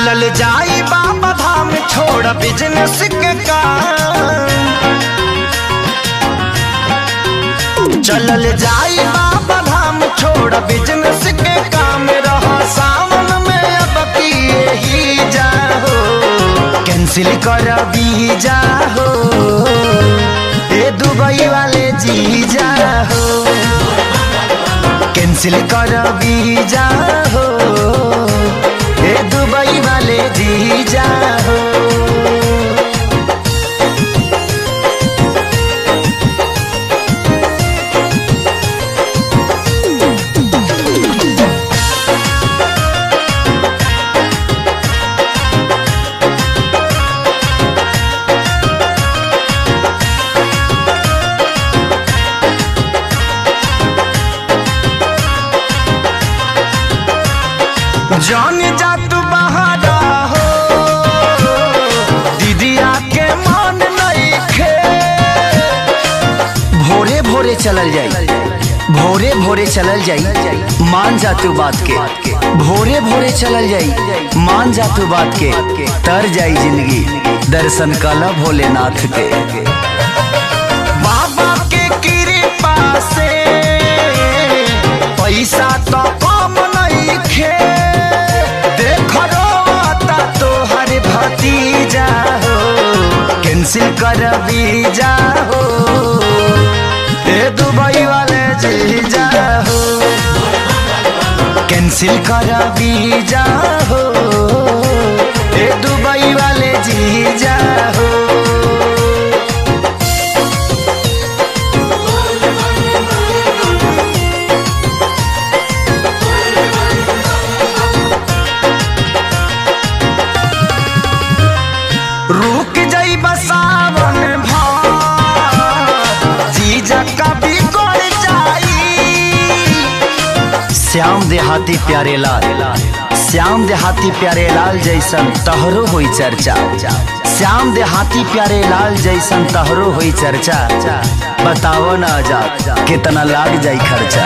चलल जाई बाबा धाम छोड़ बिजनेस के काम। चलल जाई बाबा धाम छोड़ बिजनेस के काम। रहा सावन में अब पिए ही जाहो, कैंसिल कर वीजा हो ए दुबई वाले जी जाहो, कैंसिल कर वीजा हो ए दुबई वाले जी जाहो। जान जा तू बहारा हो, दीदिया के मान नहीं खे। भोरे भोरे चलल जाई, भोरे भोरे चलल जाई, मान जा तू बात के। भोरे भोरे चलल जाई, मान जा तू बात के। तर जाई जिंदगी दर्शन काला भोलेनाथ के। बाबा के कृपा से पैसा तो कम नहीं खे। भतीजा हो कैंसिल कर वीजा हो ए दुबई वाले जीजा हो, कैंसिल कर वीजा हो ए दुबई वाले जीजा हो। रुक जाई बसावन जीजा का भी कोई जाई। श्याम देहाती प्यारे लाल, श्याम देहाती प्यारे लाल जैसन तहरो हुई चर्चा। श्याम देहाती प्यारे लाल जैसन तहरो हुई चर्चा। बताओ ना आजाद कितना लाग जाई खर्चा।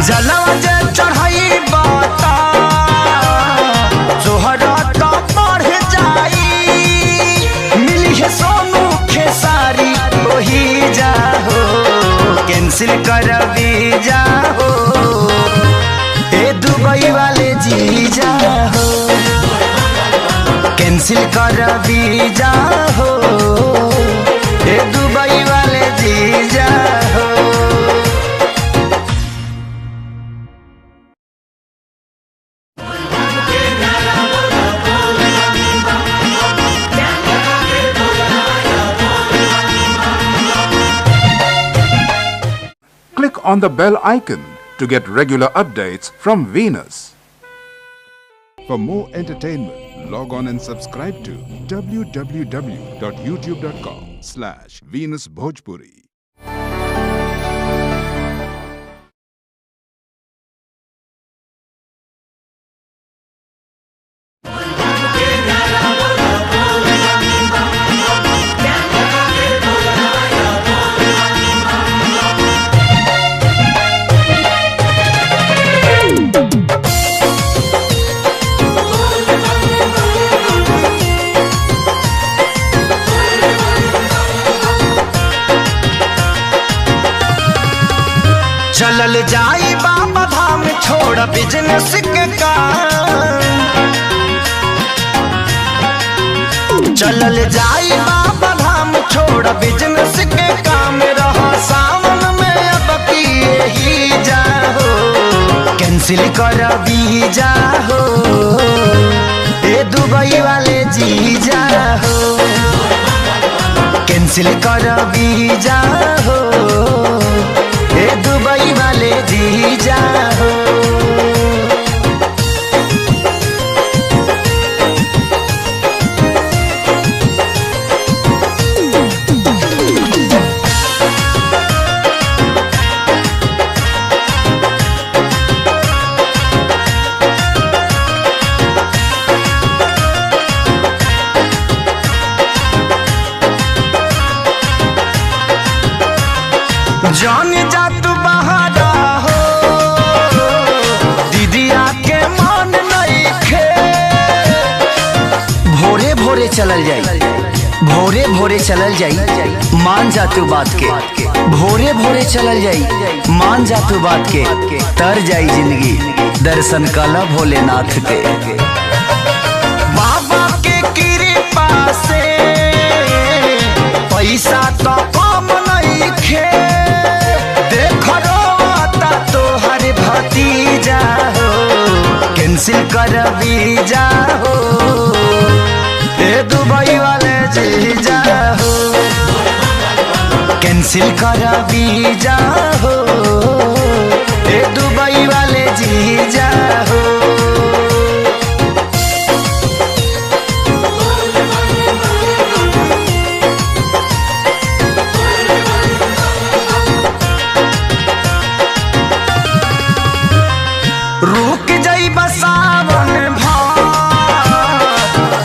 जलवा जे चढ़ाई बाता जोहरा का बढ़ जाई। मिली है सोनू खेसारी वही जाहो, कैंसिल कर वीजा हो ए दुबई वाले जी जाहो, कैंसिल कर वीजा हो ए दुबई वाले जी जाहो। Click on the bell icon to get regular updates from Venus. For more entertainment, log on and subscribe to www.youtube.com/Venus Bhojpuri. चलल जाई बाबा धाम छोड़ बिजनेस के काम। चलल जाई बाबा धाम छोड़ बिजनेस के काम। रहा सावन में अब पिए ही जाहो, कैंसिल कर वीजा हो ए दुबई वाले जी जाहो, कैंसिल कर वीजा हो ए दुबई वाले जी जाहो। जान जा तू बहारा हो, भोरे चलल जाई मान जा तू बात के, भोरे भोरे चलल जाई मान जा तू बात के, तर जाई जिंदगी दर्शन कला भोलेनाथ के। बाबा के कृपा से पैसा तो कम नहीं खे, देख रोता तो हर भतीजा हो, कैंसिल कर वीजा हो, ए दुबई वाले जीजा हो, कैंसिल कर वीजा हो, ए दुबई वाले जीजा हो। रुक जाई बसावन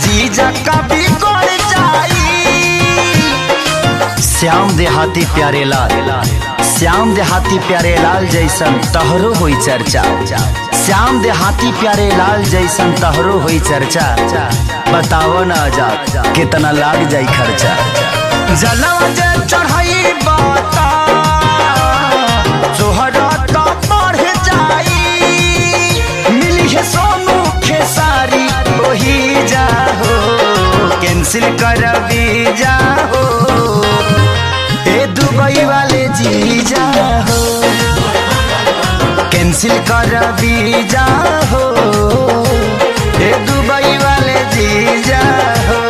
जीजा का बिगड़ जाई। श्याम देहाती प्यारे लाल, श्याम देहाती प्यारे लाल जैसन तहरो हुई चर्चा, श्याम देहाती प्यारे लाल जैसन तहरो हुई चर्चा, बताओ ना आजाद कितना लाग जाई खर्चा। जलवा जे चढ़ाई बाता जोहरा तो बढ़ जाई, मिली है सोनू खेसारी वही जा हो, कैंसिल कर वीजा हो, ए दुबई वाले जीजा हो, कैंसिल कर वीजा हो, ए दुबई वाले जीजा हो।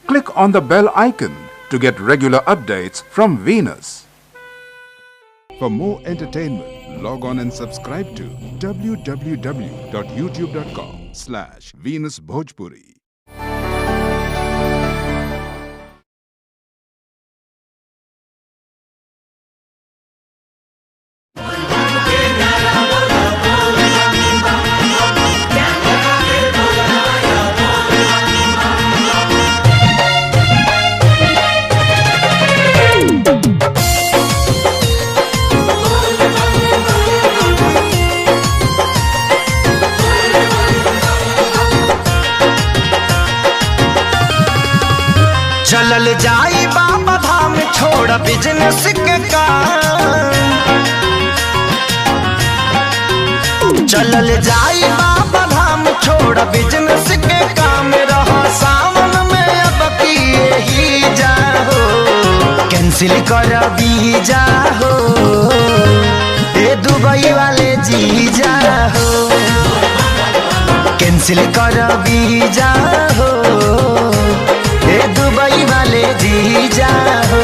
Click on the bell icon to get regular updates from Venus. For more entertainment, log on and subscribe to www.youtube.com/Venus Bhojpuri. चलल जाई बाबा धाम छोड़ बिजनेस के काम, चलल जाई बाबा धाम छोड़ बिजनेस के काम, रहा सावन में अब की यही जा हो, कैंसिल कर वीजा हो, ए दुबई वाले जीजा हो, कैंसिल कर वीजा हो, ए दुबई वाले जीजा हो।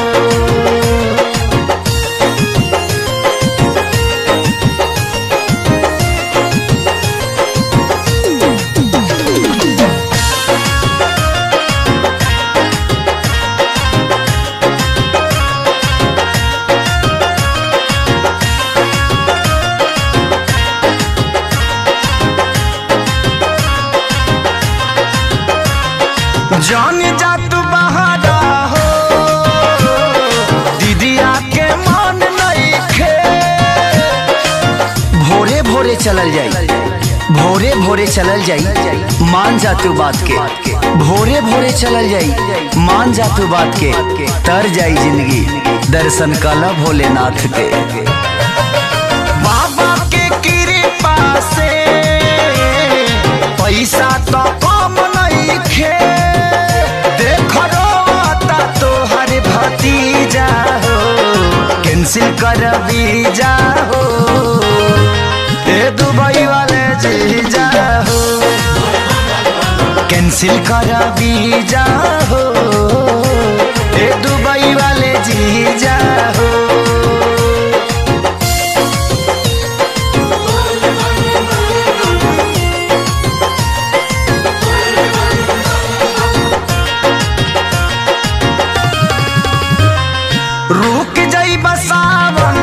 जान जा तू बहारा हो, दीदिया के मान नहीं खे, भोरे भोरे चलल जाई, भोरे भोरे चलल जाई मान जा तू बात के, भोरे भोरे चलल जाई मान जा तू बात के, तर जाई जिंदगी दर्शन कला भोलेनाथ के। बाबा के कृपा से पैसा तो कम नहीं खे, भतीजा हो, कैंसिल कर वीजा हो, ए दुबई वाले जीजा हो, कैंसिल कर वीजा हो, ए दुबई वाले जीजा हो। रुक जाई बसावन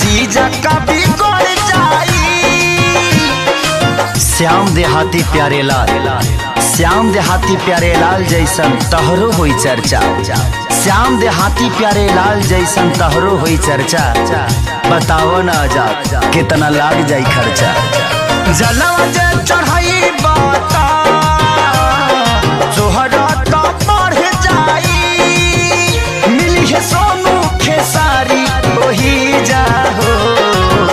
जीजा का बिगड़ जाई, श्याम देहाती प्यारे लाल, श्याम देहाती प्यारे लाल जैसन तहरो हुई चर्चा, श्याम देहाती प्यारे लाल जैसन तहरो हुई चर्चा। बताओ ना आजाद कितना लाग जाई खर्चा। जलवा जे चढ़ाई बाता जोहरा तो बढ़ जाई, मिली है सोनू खेसारी वही जाहो,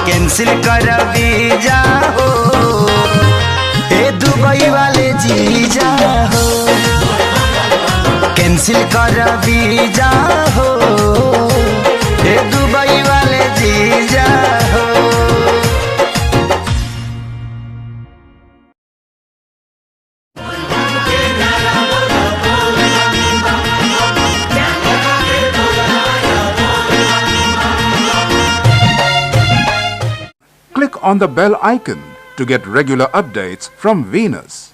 कैंसिल कर वीजा हो ए दुबई वाले जी जाहो, कैंसिल कर वीजा हो ए दुबई वाले जी जाहो। Click on the bell icon to get regular updates from Venus.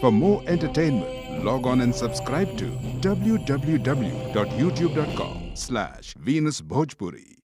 For more entertainment, log on and subscribe to www.youtube.com/VenusBhojpuri.